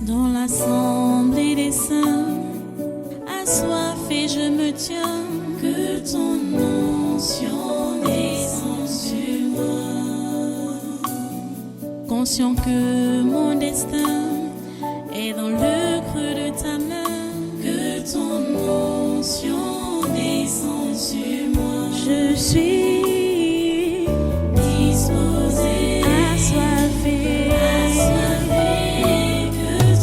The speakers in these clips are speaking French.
Dans l'assemblée des saints, assoiffé je me tiens, que ton onction descende sur moi. Conscient que mon destin est dans le creux de ta main, que ton onction descende sur moi. Je suis disposé, assoiffé, que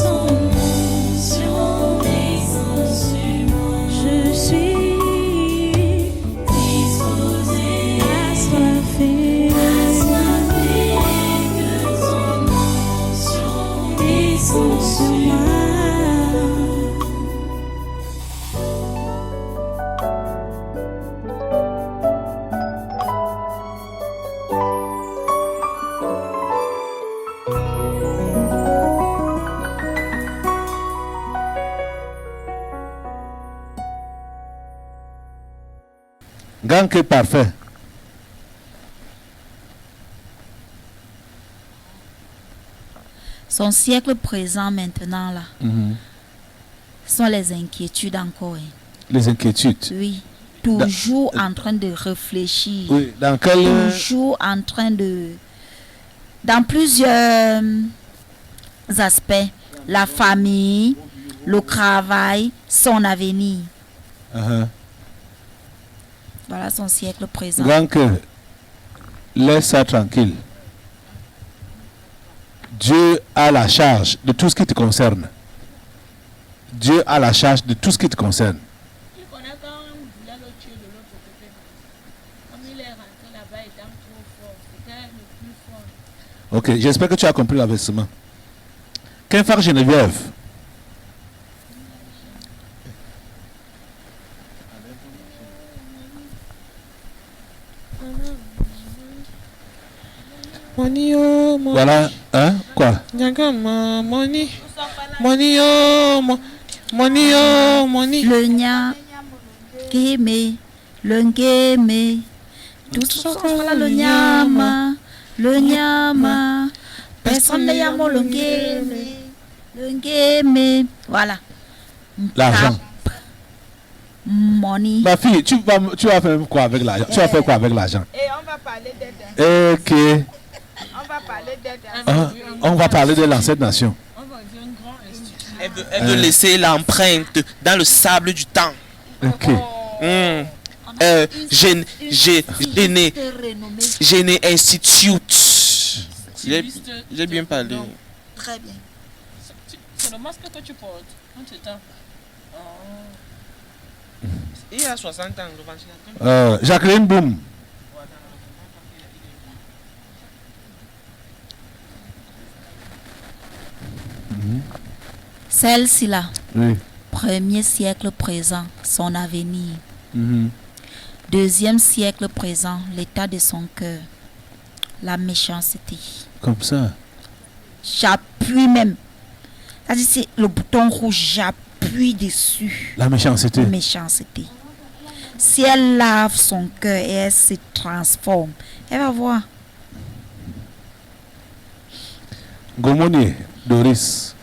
ton onction descende sur moi. Je suis disposé, assoiffé, que ton onction descende sur moi. Gang est parfait. Son siècle présent maintenant, là, sont les inquiétudes encore. Hein. Les inquiétudes. Oui. Toujours en train de réfléchir. Oui, dans quel... Toujours en train de... Dans plusieurs aspects. La famille, le travail, son avenir. Voilà son siècle présent. Grand cœur, laisse ça tranquille. Dieu a la charge de tout ce qui te concerne. Dieu a la charge de tout ce qui te concerne. Il connaît quand on voulait le tuer de l'autre côté. Comme il est rentré là-bas étant trop fort, c'était le plus fort. Ok, j'espère que tu as compris l'avertissement. Qu'un frère Geneviève. Money, oh, money. Voilà, hein, quoi? Nyagama, money. Money, oh, money, oh, money. Le nya, kémé, le ngémé. Tout ça, voilà le nyama, le nyama. Personne ne yamo le ngémé, le ngémé. Voilà. L'argent. Money. Ma fille, tu vas faire quoi avec l'argent? Tu vas faire quoi avec l'argent? Et on va parler d'aide. Ok. On va parler d'aide. On va parler de l'ancienne nation. On va dire un grand institut. Elle veut laisser l'empreinte dans le sable du temps. Ok. Géné Institute. J'ai bien parlé. Très bien. C'est le masque que tu portes. Quand tu t'en... Il a 60 ans. Jacqueline Boum. Celle-ci là. Oui. Premier siècle présent, son avenir. Deuxième siècle présent, l'état de son cœur. La méchanceté. Comme ça. J'appuie même. C'est-à-dire, c'est le bouton rouge, j'appuie dessus. La méchanceté. La méchanceté. Si elle lave son cœur et elle se transforme, elle va voir. Gomonier, Doris.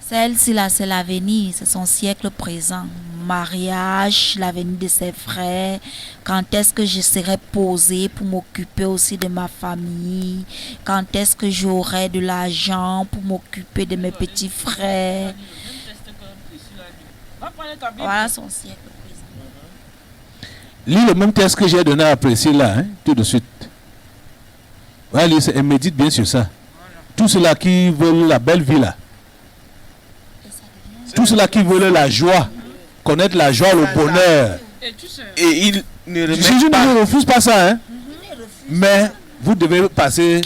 Celle-ci là, c'est l'avenir, c'est son siècle présent. Mariage, l'avenir de ses frères. Quand est-ce que je serai posée pour m'occuper aussi de ma famille? Quand est-ce que j'aurai de l'argent pour m'occuper de mes petits frères? Voilà son siècle présent. Lis le même texte que j'ai donné à Priscilla, hein, tout de suite. Ouais, elle médite bien sur ça. Tout ceux-là qui veulent la belle vie là. Tous ceux-là qui veulent la joie, connaître la joie, le bonheur. Et il ne Jésus remet pas. ne refuse pas ça, hein. Mais vous devez passer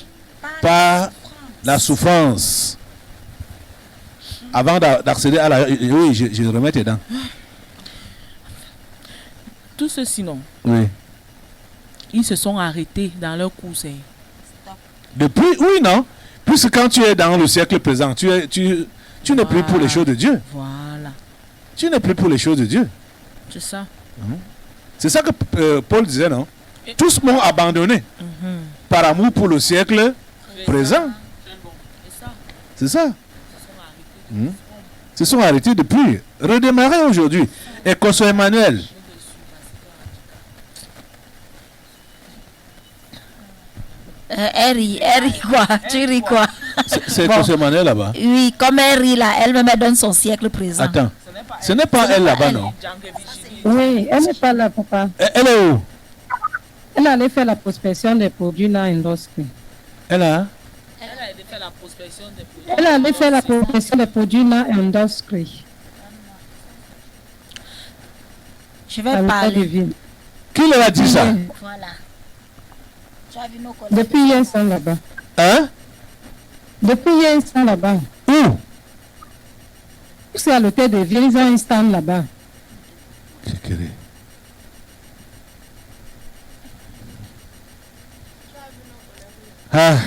par la souffrance avant d'accéder à la... Oui, je remets tes dents. Tous ceux-ci, non, Oui. ils se sont arrêtés dans leur course. Depuis, oui, non. Puisque quand tu es dans le siècle présent, tu n'es plus pour les choses de Dieu. Voilà. Tu n'es plus pour les choses de Dieu. C'est ça. C'est ça que Paul disait, non? Tous m'ont abandonné. par amour pour le siècle présent. C'est ça. Se sont arrêtés depuis. Redémarrer aujourd'hui. Et Kosso Emmanuel. Elle rit quoi? Tu ris quoi? C'est Bon. Kosso Emmanuel là-bas. Oui, comme elle rit là, elle me donne son siècle présent. Attends. Ce n'est pas elle là-bas, non? Oui, elle n'est pas là, papa. Elle est où? Elle allait faire la prospection des produits là, industrie. Elle a? Elle allait faire la prospection des produits là, industrie. Je vais parler. Qui leur a dit ça? Voilà. Tu as vu nos collègues? Depuis hier, ils sont là-bas. Hein? Depuis hier, ils sont là-bas. Où? C'est à l'hôtel de ville, ils ont un stand là-bas. Ah.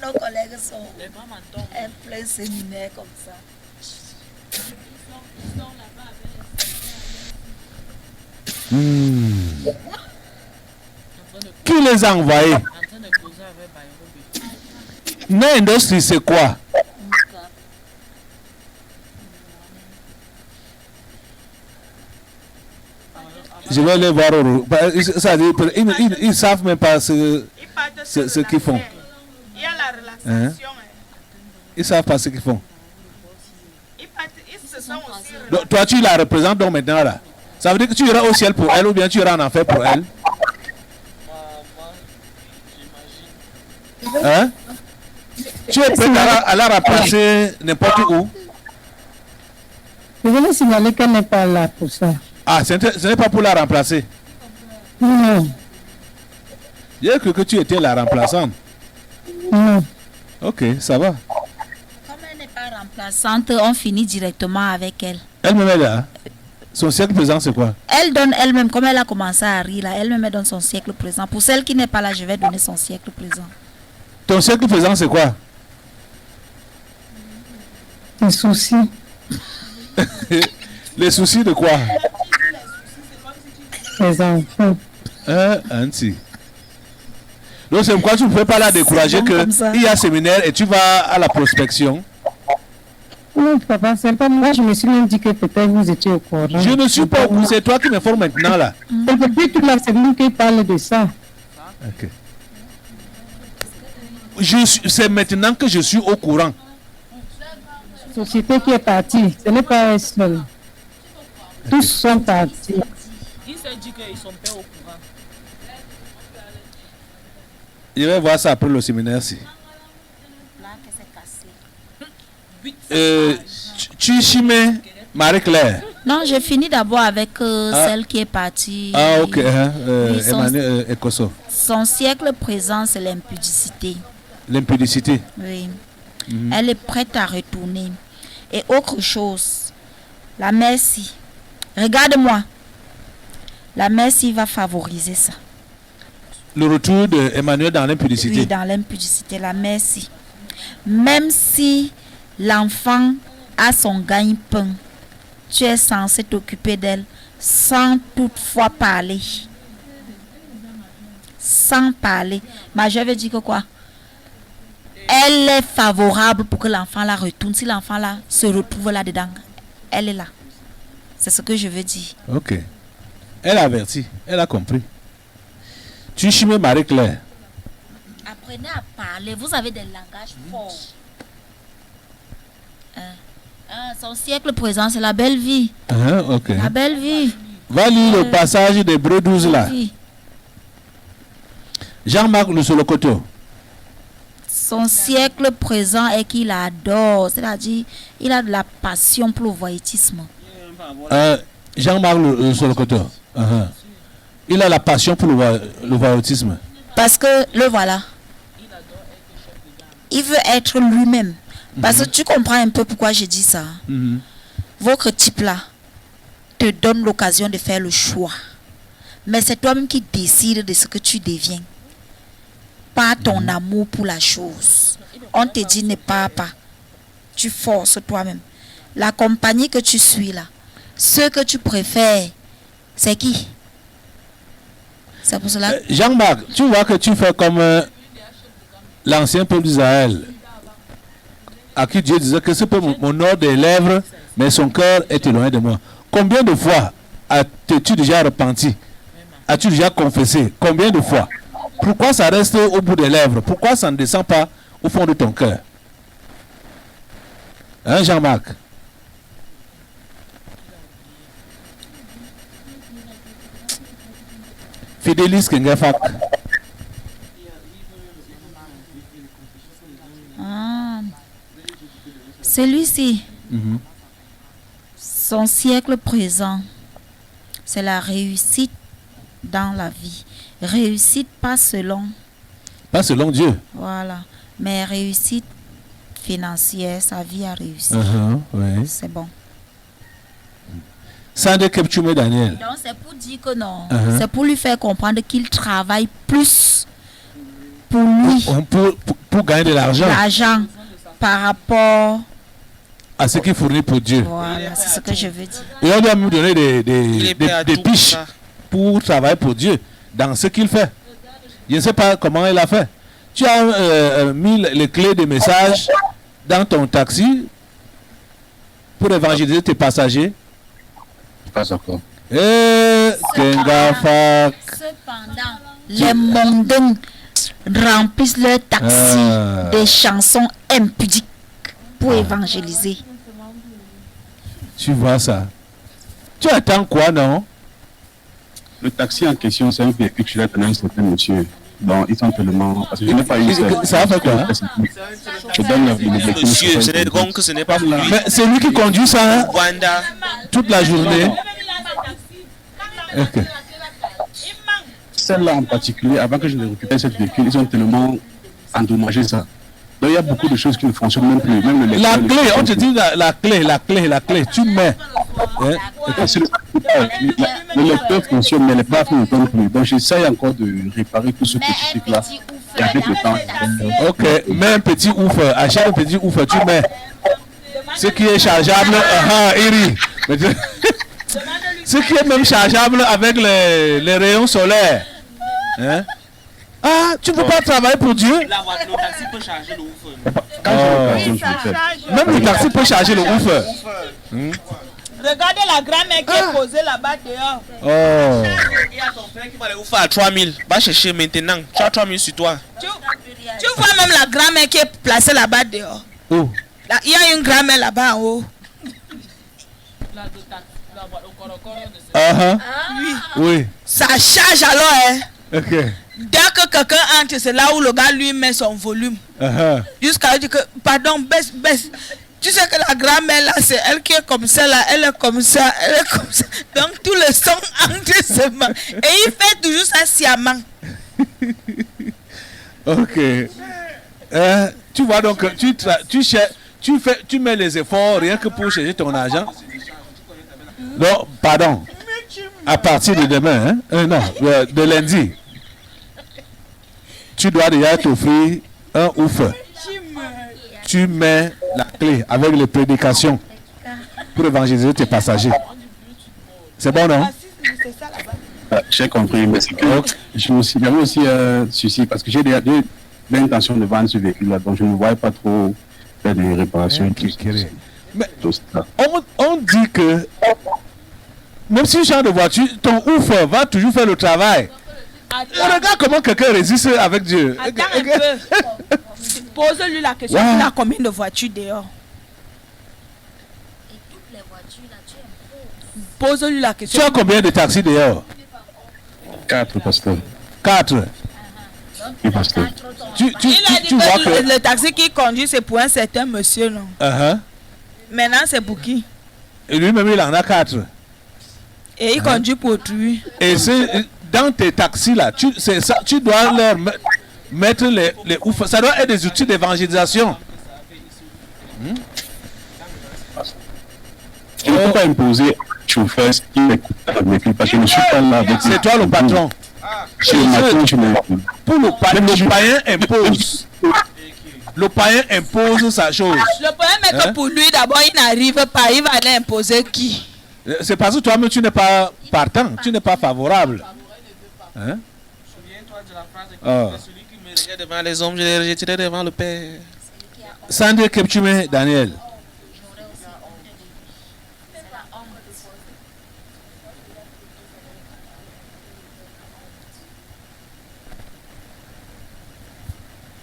Nos collègues sont en plein séminaire comme ça. Qui les a envoyés? Industrie, c'est quoi? Je vais les voir. Ils savent même pas ce qu'ils font. Il y a la relaxation. Ils savent pas ce qu'ils font. Ils se sont aussi Donc, toi, tu la représentes donc maintenant là. Ça veut dire que tu iras au ciel pour elle ou bien tu iras en enfer pour elle? Hein? Tu es prêt à la remplacer n'importe où? Je voulais signaler qu'elle n'est pas là pour ça. Ah, ce n'est pas pour la remplacer. Non. J'ai cru que tu étais la remplaçante. Non. Ok, ça va. Comme elle n'est pas remplaçante, on finit directement avec elle. Elle-même est là. Son siècle présent, c'est quoi? Elle donne elle-même, comme elle a commencé à rire là, elle-même donne son siècle présent. Pour celle qui n'est pas là, je vais donner son siècle présent. Ton siècle présent, c'est quoi? Les soucis. Les soucis de quoi? Les enfants. Anti. Donc c'est pourquoi tu ne peux pas la décourager qu'il y a séminaire et tu vas à la prospection. Non, papa, c'est pas moi. Je me suis même dit que peut-être vous étiez au courant. Je ne suis pas au courant, c'est toi qui m'informes maintenant là. Et depuis toute la semaine qui parle de ça. Ok. C'est maintenant que je suis au courant. Société qui est partie, ce n'est pas elle seule. Tous sont partis. Il s'est dit qu'ils sont pas au courant. Je vais voir ça après le séminaire. Si. Chishime Marie-Claire. Non, j'ai fini d'abord avec celle qui est partie. Ah, ok. Oui, Emmanuel Ekosso. Son siècle présent, c'est l'impudicité. L'impudicité. Oui. Elle est prête à retourner. Et autre chose, la merci. Regarde-moi. La merci va favoriser ça. Le retour d'Emmanuel dans l'impudicité. Oui, dans l'impudicité, la merci. Même si l'enfant a son gagne-pain, tu es censé t'occuper d'elle sans toutefois parler. Sans parler. Mais je veux dire que quoi? Elle est favorable pour que l'enfant la retourne. Si l'enfant là se retrouve là-dedans, elle est là. C'est ce que je veux dire. Ok. Elle a averti. Elle a compris. Tu chimes Marie-Claire. Apprenez à parler. Vous avez des langages forts. Son siècle présent, c'est la belle vie. Ok. La belle vie. Va lire le passage d'Hébreux 12 là. Oui. Jean-Marc Le Solokoto. Son siècle présent est qu'il adore. C'est-à-dire, il a de la passion pour le voyeutisme. Jean-Marc Le Solokoto. Il a la passion pour le voyeutisme. Parce que, le voilà. Il veut être lui-même. Parce que tu comprends un peu pourquoi je dis ça. Votre type-là te donne l'occasion de faire le choix. Mais c'est toi-même qui décides de ce que tu deviens. Pas ton amour pour la chose. On te dit ne pars pas. Tu forces toi-même. La compagnie que tu suis là, ce que tu préfères, c'est qui? C'est pour cela. Jean-Marc, tu vois que tu fais comme l'ancien peuple d'Israël, à qui Dieu disait que ce peuple m'honore des lèvres, mais son cœur est éloigné de moi. Combien de fois as-tu déjà repenti? As-tu déjà confessé? Combien de fois? Pourquoi ça reste au bout des lèvres? Pourquoi ça ne descend pas au fond de ton cœur? Hein, Jean-Marc? Fidélis Kengefak. Ah. Celui-ci, son siècle présent, c'est la réussite dans la vie. Réussite pas selon Dieu. Voilà. Mais réussite financière, sa vie a réussi. Oui. C'est bon. Sande Kepchume Daniel. Donc c'est pour dire que non. C'est pour lui faire comprendre qu'il travaille plus pour lui. Pour gagner de l'argent. L'argent par rapport à ce qu'il fournit pour Dieu. Voilà, c'est ce que je veux dire. Et on doit lui donner des piches pour travailler pour Dieu dans ce qu'il fait. Je ne sais pas comment il a fait. Tu as mis les clés de message dans ton taxi pour évangéliser tes passagers. Pas encore. Cependant, les mondains remplissent leur taxi des chansons impudiques pour évangéliser. Tu vois ça? Tu attends quoi, non? Le taxi en question, c'est un véhicule que je l'ai donné à un certain monsieur. Donc, ils sont tellement. Parce que je n'ai pas eu ça. Ça fait quoi? Je donne le véhicule. Monsieur, ce n'est donc que ce n'est pas pour lui. Mais c'est lui qui conduit ça Wanda. toute la journée. Okay. Celle-là en particulier, avant que je ne récupère cette véhicule, ils ont tellement endommagé ça. Donc, il y a beaucoup de choses qui ne fonctionnent même plus. Même la clé, on te dit la clé, tu mets. Le lecteur fonctionne, mais les baffes ne tombent plus. Donc, j'essaye encore de réparer tout ce petit truc-là. Et avec le temps. Ok, mets un petit ouf, achète un petit ouf, tu mets. Ce qui est chargeable, Iri. Ce qui est même chargeable avec les rayons solaires. Hein? Ah, tu ne peux pas travailler pour Dieu? Le taxi peut charger le ouf. Même le taxi peut charger le ouf. Regardez la grand-mère qui est posée là-bas dehors. Oh. Il y a ton père qui va le ouf à 3000. Va chercher maintenant. Tu as 3000 sur toi. Tu vois même la grand-mère qui est placée là-bas dehors. Où? Là, il y a une grand-mère là-bas en haut. Oui. Ça charge alors, hein. Ok. Dès que quelqu'un entre, c'est là où le gars lui met son volume. Jusqu'à dire que, pardon, baisse. Tu sais que la grand-mère là, c'est elle qui est comme ça là, elle est comme ça, elle est comme ça. Donc tout le son entre ses mains. Et il fait toujours ça sciemment. Ok. Tu vois donc, tu mets les efforts rien que pour chercher ton argent. Non, pardon. À partir de demain, hein? Non, de lundi. Tu dois déjà t'offrir un ouf. Tu mets la clé avec les prédications pour évangéliser tes passagers. C'est bon, non? J'ai compris, mais c'est que j'avais aussi un souci parce que j'ai l'intention de vendre ce véhicule-là, donc je ne voyais pas trop faire des réparations. Mais on dit que même si tu changes de voiture, ton ouf va toujours faire le travail. Regarde comment quelqu'un résiste avec Dieu. Attends un peu. Pose-lui la question. Tu as combien de voitures dehors? Et toutes les voitures là, tu imposes. Pose-lui la question. Tu as combien de taxis dehors? 4, pasteur. 4. Oui, pasteur. Il a dit vois que le taxi qu'il conduit, c'est pour un certain monsieur, non? Maintenant, c'est pour qui? Et lui-même, il en a 4. Et il conduit pour autrui. Et c'est dans tes taxis là, tu dois leur mettre les ouf. Ça doit être des outils d'évangélisation. Je ne peux pas imposer chauffeur ce qui écoute le véhicule parce que je ne suis pas là avec. C'est toi le patron. Pour le païen impose. Le païen impose sa chose. Le problème est que pour lui, d'abord, il n'arrive pas. Il va aller imposer qui? C'est parce que toi-même, tu n'es pas partant, tu n'es pas favorable. Hein? Ah. Celui qui me rejette devant les hommes, je les rejetterai devant le Père. Sandre Kepchume Daniel.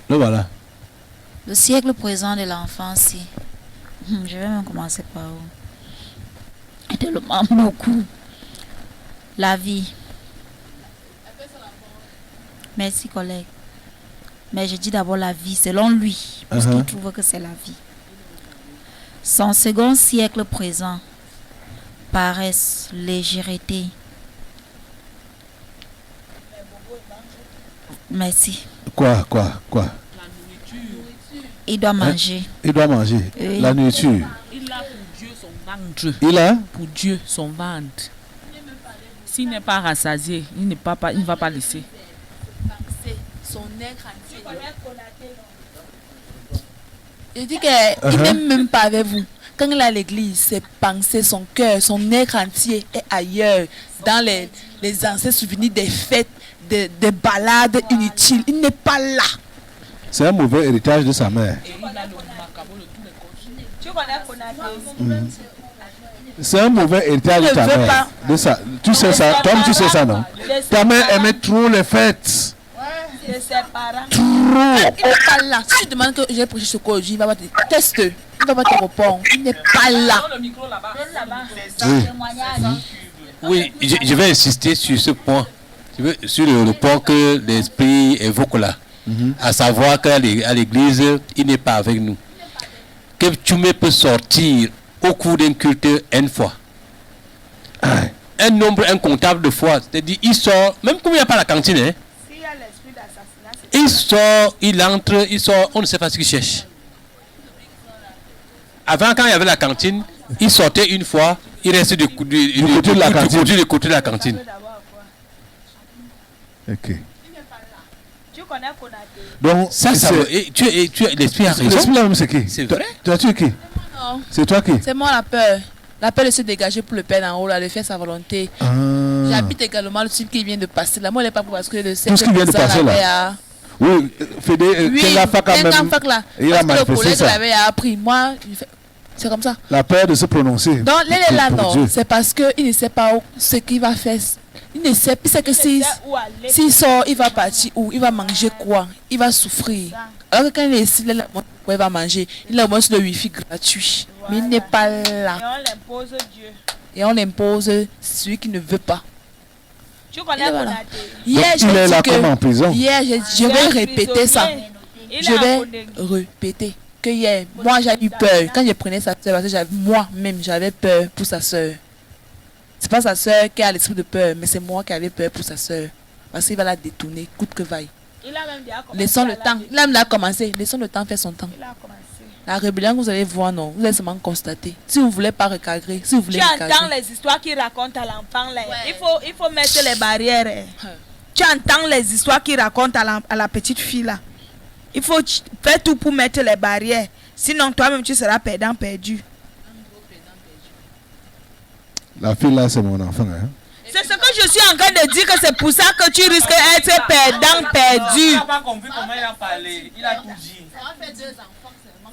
Le voilà. Le siècle présent de l'enfance, je vais même commencer par où? Tellement beaucoup. La vie. Merci, collègue. Mais je dis d'abord la vie, selon lui, parce qu'il trouve que c'est la vie. Son second siècle présent, paresse, légèreté. Merci. Quoi? Il doit manger. Il doit manger. Oui. La nourriture. Il a pour Dieu son ventre. Il a? Pour Dieu son ventre. S'il n'est pas rassasié, il ne va pas laisser. Son nez entier. Je dis qu'il n'est même pas avec vous. Quand il est à l'église, ses pensées, son cœur, son être entier est ailleurs, dans les anciens souvenirs des fêtes, des balades inutiles. Il n'est pas là. C'est un mauvais héritage de sa mère. Tu connais Konaté? C'est un mauvais héritage de ta mère. Tu sais ça, Tom, tu sais ça, non? Ta mère aimait trop les fêtes. De ses parents. Il n'est pas là. Si tu demandes que j'ai prêché ce cours, il va pas te dire, teste. Il ne va pas te répondre. Il n'est pas là. Oui, je vais insister sur ce point. Sur le point que l'esprit évoque là. À savoir qu'à l'église, il n'est pas avec nous. Que Tchoumé peut sortir au cours d'un culte une fois. Un nombre incontable de fois. C'est-à-dire, il sort, même comme il n'y a pas la cantine, hein, il sort, il entre, il sort, on ne sait pas ce qu'il cherche. Avant, quand il y avait la cantine, il sortait une fois, il restait du côté de la cantine. Ok. Tu connais Konaté? Donc, ça l'esprit a raison. L'esprit là-même, c'est qui? C'est vrai? Toi, tu es qui? Non. C'est toi qui? C'est moi la peur. La peur de se dégager pour le Père en haut, là, de faire sa volonté. J'habite également le type qui vient de passer là. Moi, il n'est pas pour parce que le Tout ce qui vient de passer là. Oui, Fédé, Kengafa quand même. Il a manifesté ça. Le collègue l'avait appris. Moi, c'est comme ça. La peur de se prononcer. Donc, là, non. C'est parce qu'il ne sait pas ce qu'il va faire. Il ne sait pas que s'il sort, il va partir où? Il va manger quoi? Il va souffrir. Alors que quand il est ici, il va manger. Il a moins le wifi gratuit. Mais il n'est pas là. Et on l'impose celui qui ne veut pas. Tu connais Hier, il est là comme en prison. Hier, je vais répéter ça. Je vais répéter que hier, moi j'ai eu peur. Quand je prenais sa soeur, parce que moi-même j'avais peur pour sa soeur. C'est pas sa soeur qui a l'esprit de peur, mais c'est moi qui avais peur pour sa soeur. Parce qu'il va la détourner, coûte que vaille. Laissons le temps. Il a commencé. Laissons le temps faire son temps. La rébellion que vous allez voir, non, vous allez seulement constater. Si vous ne voulez pas recadrer, si vous voulez recadrer. Tu entends les histoires qu'il raconte à l'enfant là. Il faut mettre les barrières. Tu entends les histoires qu'il raconte à la petite fille là. Il faut faire tout pour mettre les barrières. Sinon, toi-même, tu seras perdu. La fille là, c'est mon enfant. Hein? C'est ce que je suis en train de dire, que c'est pour ça que tu risques d'être perdu. Il n'a pas compris comment il a parlé. Il a tout dit. Ça va faire 2 enfants seulement.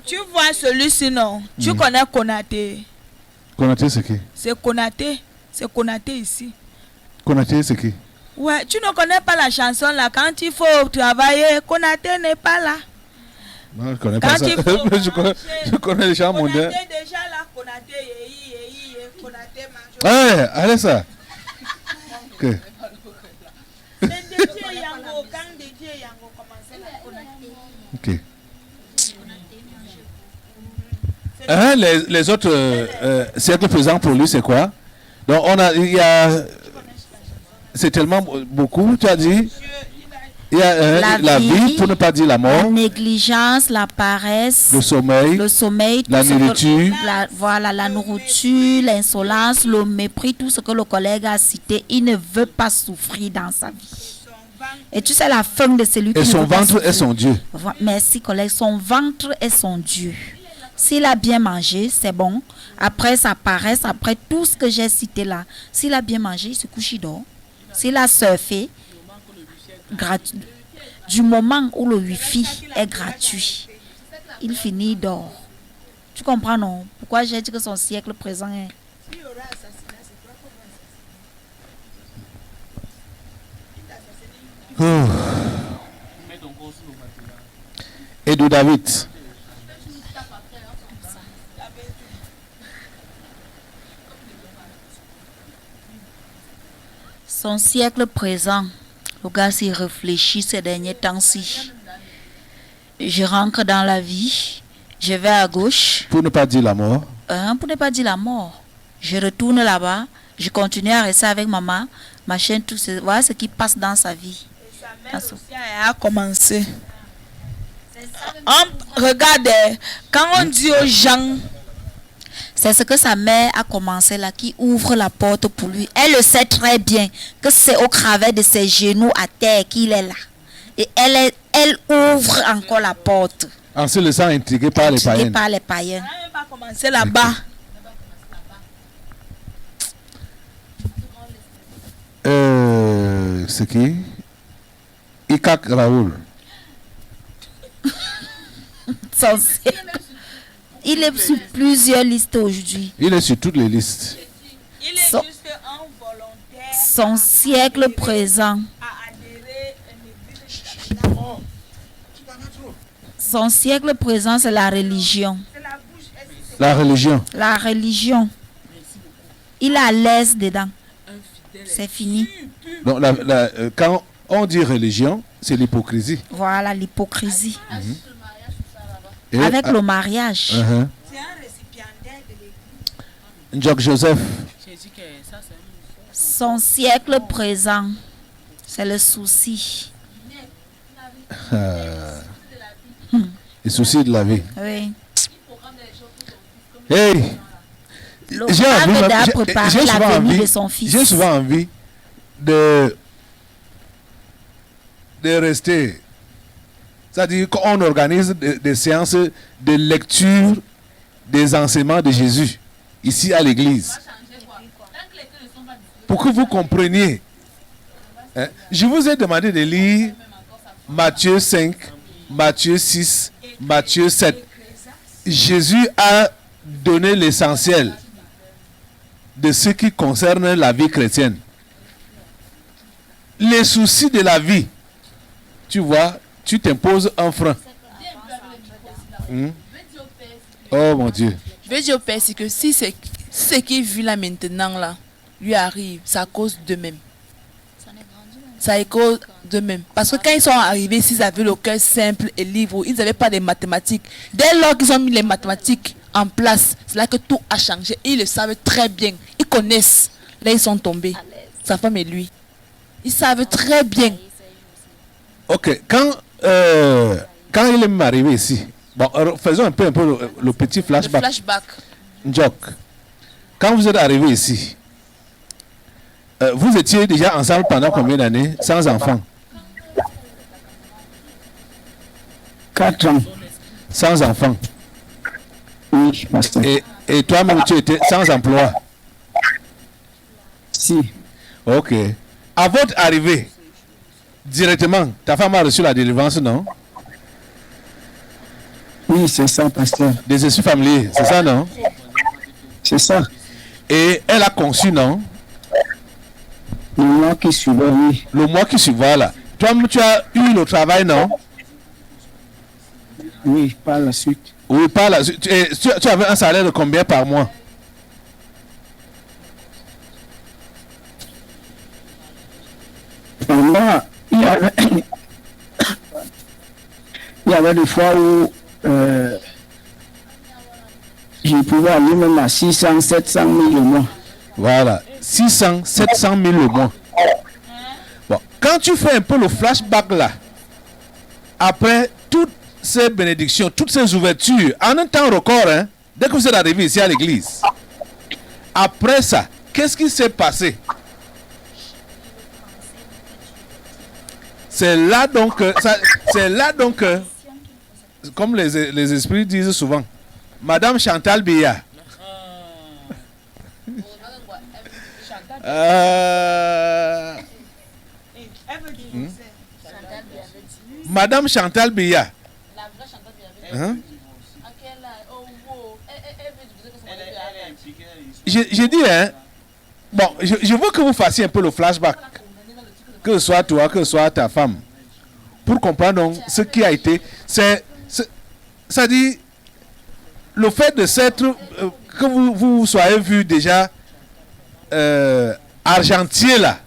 Tu vois celui-ci, non? Tu connais Konaté? Konaté, c'est qui? C'est Konaté. C'est Konaté ici. Konaté, c'est qui? Ouais, tu ne connais pas la chanson là. Quand il faut travailler, Konaté n'est pas là. Non, je ne connais pas ça. Je connais les chants mondiaux. Konaté déjà là, Konaté, Konaté mange. Ouais, allez ça. Ok. C'est DJ Yango, quand DJ Yango commençait la Konaté. Ok. Les autres siècles présents pour lui, c'est quoi? Donc, c'est tellement beaucoup, tu as dit. Il y a la vie, pour ne pas dire la mort. La négligence, la paresse. Le sommeil. La nourriture. La nourriture, l'insolence, le mépris, tout ce que le collègue a cité. Il ne veut pas souffrir dans sa vie. Et tu sais la fin de celui qui ne veut pas souffrir. Et son ventre est son Dieu. Merci collègue. Son ventre est son Dieu. S'il a bien mangé, c'est bon. Après sa paresse, après tout ce que j'ai cité là, s'il a bien mangé, il se couche, il dort. S'il a surfé, du moment où le wifi est gratuit, il finit, il dort. Tu comprends, non? Pourquoi j'ai dit que son siècle présent est... Et de David. Son siècle présent, le gars s'y réfléchit ces derniers temps-ci. Je rentre dans la vie, je vais à gauche. Pour ne pas dire la mort. Pour ne pas dire la mort. Je retourne là-bas, je continue à rester avec maman, ma chaîne, tout ce, voilà ce qui passe dans sa vie. A commencé. Regarde, quand on dit aux gens, c'est ce que sa mère a commencé là, qui ouvre la porte pour lui. Elle le sait très bien que c'est au travers de ses genoux à terre qu'il est là. Et elle ouvre encore la porte. En se laissant intriguer par les païens. Par les païens. Elle va commencer là-bas. C'est qui? Ikak Raoul. Il est sur plusieurs listes aujourd'hui. Il est sur toutes les listes. Il est juste un volontaire. Son siècle présent. Son siècle présent, c'est la religion. La religion. La religion. Il est à l'aise dedans. C'est fini. Donc, quand on dit religion, c'est l'hypocrisie. Voilà, l'hypocrisie. Et avec le mariage. C'est un récipiendaire de l'église. Njok Joseph. Son siècle présent, c'est le souci. Les soucis de la vie. Oui. Hey! J'ai souvent envie de rester. C'est-à-dire qu'on organise des séances de lecture des enseignements de Jésus ici à l'église. Pour que vous compreniez. Hein? Je vous ai demandé de lire Matthieu 5, Matthieu 6, Matthieu 7. Jésus a donné l'essentiel de ce qui concerne la vie chrétienne. Les soucis de la vie, tu vois, tu t'imposes un frein. Oh mon Dieu. Je vais dire au Père, c'est que si ce qu'il vit là maintenant, là, lui arrive, c'est à cause d'eux-mêmes. C'est à cause d'eux-mêmes. Parce que quand ils sont arrivés, s'ils avaient le cœur simple et libre, ils n'avaient pas de mathématiques. Dès lors qu'ils ont mis les mathématiques en place, c'est là que tout a changé. Ils le savent très bien. Ils connaissent. Là, ils sont tombés. Sa femme et lui. Ils savent très bien. Ok, quand il est arrivé ici, bon, faisons un peu le petit flashback. Le flashback. Njok, quand vous êtes arrivé ici, vous étiez déjà ensemble pendant combien d'années, sans enfants? 4 ans. Sans enfants. Oui, pasteur. Et toi-même, tu étais sans emploi? Si. Ok. À votre arrivée, directement, ta femme a reçu la délivrance, non? Oui, c'est ça, pasteur. Des esprits familiers, c'est ça, non? C'est ça. Et elle a conçu, non? Le mois qui suivait, oui. Le mois qui suivait, là. Toi-même, tu as eu le travail, non? Oui, par la suite. Oui, par la suite. Tu avais un salaire de combien par mois? Par mois, il y avait des fois où je pouvais aller même à 600, 700 000 le mois. Voilà, 600, 700 000 le mois. Bon, quand tu fais un peu le flashback là, après toutes ces bénédictions, toutes ces ouvertures, en un temps record, hein, dès que vous êtes arrivé ici à l'église, après ça, qu'est-ce qui s'est passé? C'est là donc, comme les esprits disent souvent, Madame Chantal Biya. Madame Chantal Biya. Hein? J'ai dit, hein, bon, je veux que vous fassiez un peu le flashback, que ce soit toi, que ce soit ta femme, pour comprendre donc ce qui a été. Ça dit, le fait de s'être, que vous soyez vu déjà argentier là,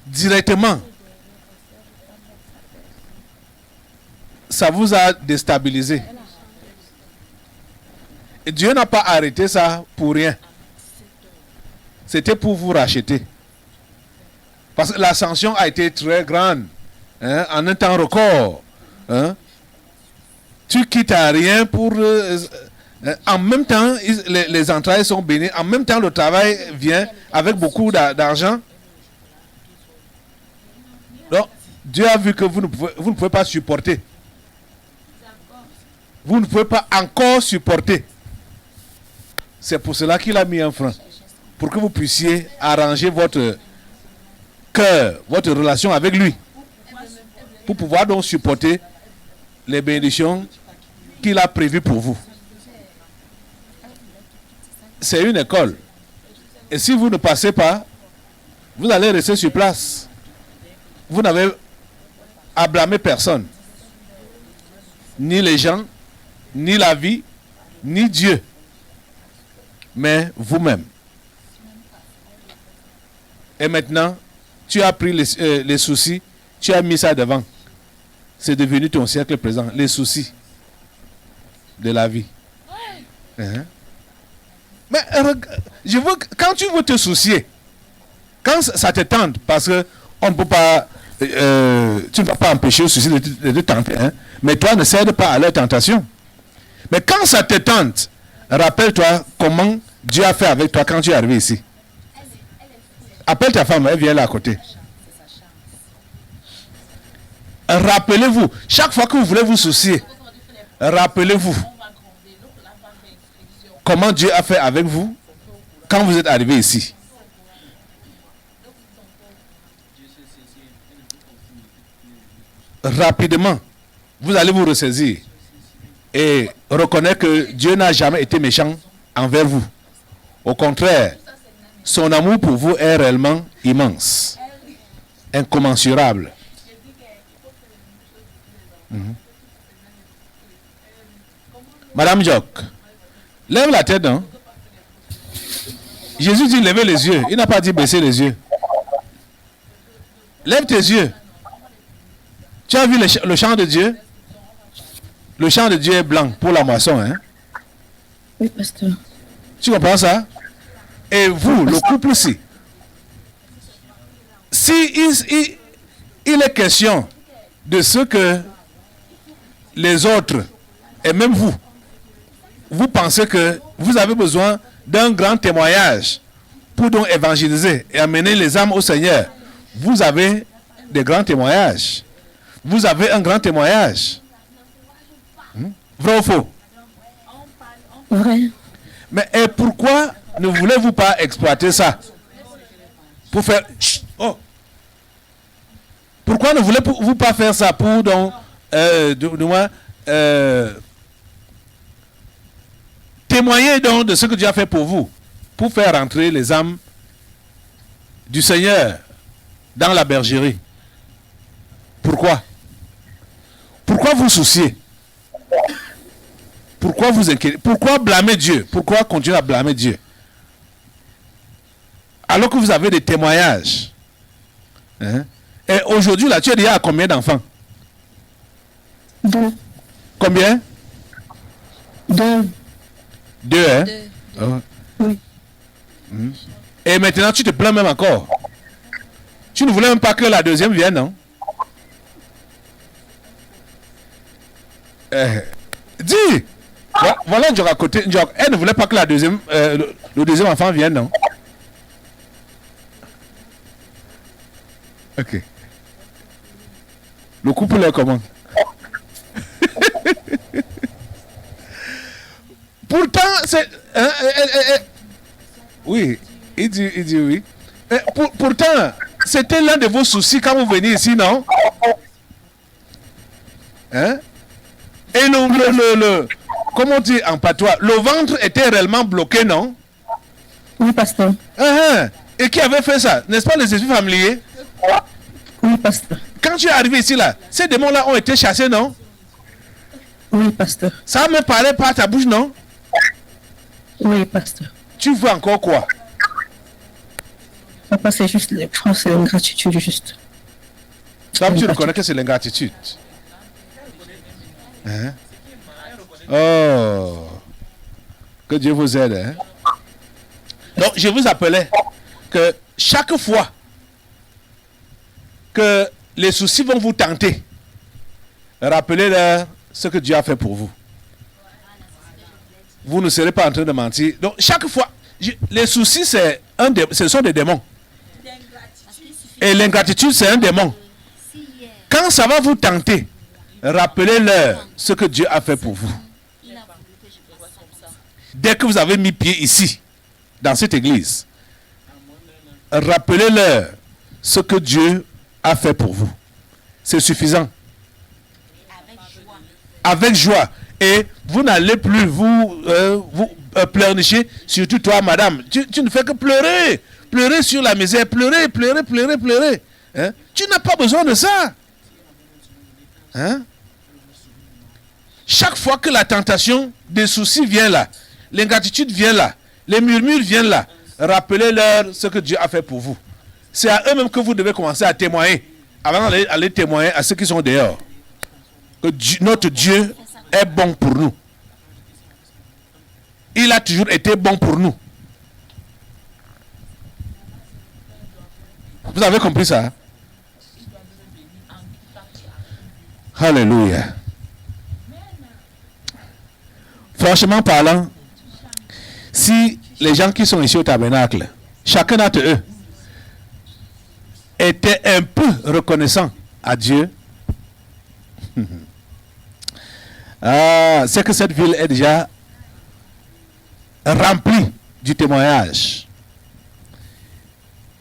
directement, ça vous a déstabilisé. Et Dieu n'a pas arrêté ça pour rien. C'était pour vous racheter. Parce que l'ascension a été très grande. Hein, en un temps record. Hein. Tu quittes à rien pour... en même temps, les entrailles sont bénies. En même temps, le travail vient avec beaucoup d'argent. Donc, Dieu a vu que vous ne pouvez pas supporter. Vous ne pouvez pas encore supporter. C'est pour cela qu'il a mis un frein. Pour que vous puissiez arranger votre cœur, votre relation avec lui. Pour pouvoir donc supporter les bénédictions qu'il a prévues pour vous. C'est une école. Et si vous ne passez pas, vous allez rester sur place. Vous n'avez à blâmer personne. Ni les gens, ni la vie, ni Dieu. Mais vous-même. Et maintenant, tu as pris les soucis, tu as mis ça devant. C'est devenu ton siècle présent, les soucis de la vie. Hein? Mais je veux, quand tu veux te soucier, quand ça te tente, parce que on ne peut pas, tu ne vas pas empêcher le souci de te tenter, hein? Mais toi ne cède pas à leur tentation. Mais quand ça te tente, rappelle-toi comment Dieu a fait avec toi quand tu es arrivé ici. Appelle ta femme, elle vient là à côté. Rappelez-vous, chaque fois que vous voulez vous soucier, rappelez-vous comment Dieu a fait avec vous quand vous êtes arrivé ici. Rapidement, vous allez vous ressaisir et reconnaître que Dieu n'a jamais été méchant envers vous. Au contraire, son amour pour vous est réellement immense, incommensurable. Madame Jock, lève la tête, hein? Jésus dit levez les yeux. Il n'a pas dit baisser les yeux. Lève tes yeux. Tu as vu le champ de Dieu? Le champ de Dieu est blanc pour la moisson, hein? Oui, pasteur. Tu comprends ça? Et vous, le couple-ci, si il est question de ce que les autres, et même vous, vous pensez que vous avez besoin d'un grand témoignage pour donc évangéliser et amener les âmes au Seigneur, vous avez des grands témoignages. Vous avez un grand témoignage. Vrai ou faux? Vrai. Mais et pourquoi ne voulez-vous pas exploiter ça? Pour faire... Oh. Pourquoi ne voulez-vous pas faire ça pour donc, du moins, témoigner donc de ce que Dieu a fait pour vous, pour faire entrer les âmes du Seigneur dans la bergerie? Pourquoi? Pourquoi vous souciez? Pourquoi vous inquiétez? Pourquoi blâmer Dieu? Pourquoi continuer à blâmer Dieu? Alors que vous avez des témoignages. Hein? Et aujourd'hui, là, tu es déjà à combien d'enfants? 2. Combien? 2. 2, hein? 2. Oh. Oui. Et maintenant, tu te plains même encore. Tu ne voulais même pas que la deuxième vienne, non? Dis! Voilà Njok à côté. Njok, elle ne voulait pas que la deuxième, le deuxième enfant vienne, non? Ok. Le couple est comment? c'est... oui, il dit oui. Pourtant, c'était l'un de vos soucis quand vous veniez ici, non? Hein? Et comment on dit en patois, le ventre était réellement bloqué, non? Oui, pasteur. Et qui avait fait ça? N'est-ce pas les esprits familiers? Oui, pasteur. Quand tu es arrivé ici, là, ces démons-là ont été chassés, non? Oui, pasteur. Ça me parlait par ta bouche, non? Oui, pasteur. Tu veux encore quoi? Papa, c'est juste, je pense que c'est l'ingratitude, juste. Donc tu reconnais que c'est l'ingratitude. Hein? Oh, que Dieu vous aide. Hein? Donc je vous appelais que chaque fois que les soucis vont vous tenter, rappelez-leur ce que Dieu a fait pour vous. Vous ne serez pas en train de mentir. Donc chaque fois, les soucis ce sont des démons. Et l'ingratitude c'est un démon. Quand ça va vous tenter, rappelez-leur ce que Dieu a fait pour vous. Dès que vous avez mis pied ici, dans cette église, rappelez-leur ce que Dieu a fait pour vous. C'est suffisant. Avec joie. Et vous n'allez plus vous pleurnicher, surtout toi, madame. Tu ne fais que pleurer. Pleurer sur la misère. Pleurer. Hein? Tu n'as pas besoin de ça. Hein? Chaque fois que la tentation des soucis vient là, l'ingratitude vient là, les murmures viennent là, rappelez-leur ce que Dieu a fait pour vous. C'est à eux-mêmes que vous devez commencer à témoigner, avant d'aller témoigner à ceux qui sont dehors. Que notre Dieu est bon pour nous. Il a toujours été bon pour nous. Vous avez compris ça? Hein? Alléluia. Franchement parlant, si les gens qui sont ici au tabernacle, chacun d'entre eux, était un peu reconnaissant à Dieu, c'est que cette ville est déjà remplie du témoignage.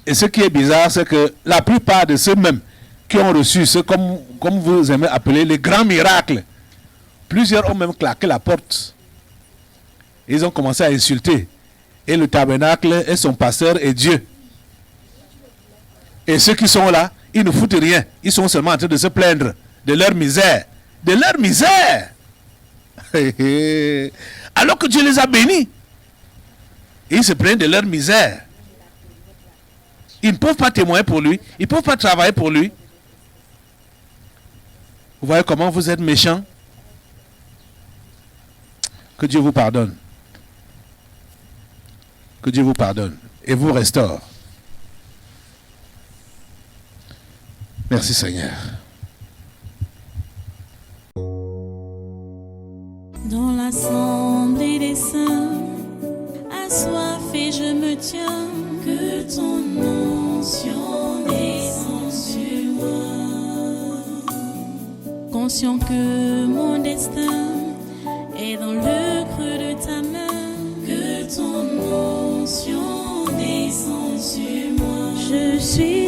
Et ce qui est bizarre, c'est que la plupart de ceux-mêmes qui ont reçu ce comme vous aimez appeler les grands miracles, plusieurs ont même claqué la porte. Ils ont commencé à insulter. Et le tabernacle et son pasteur et Dieu. Et ceux qui sont là, ils ne foutent rien. Ils sont seulement en train de se plaindre de leur misère. De leur misère. Alors que Dieu les a bénis. Ils se plaignent de leur misère. Ils ne peuvent pas témoigner pour lui. Ils ne peuvent pas travailler pour lui. Vous voyez comment vous êtes méchants? Que Dieu vous pardonne. Que Dieu vous pardonne et vous restaure. Merci Seigneur. Dans l'assemblée des saints, assoiffé je me tiens, que ton onction descende sur moi. Conscient que mon destin est dans le creux de ta main, que ton onction descende sur moi. Je suis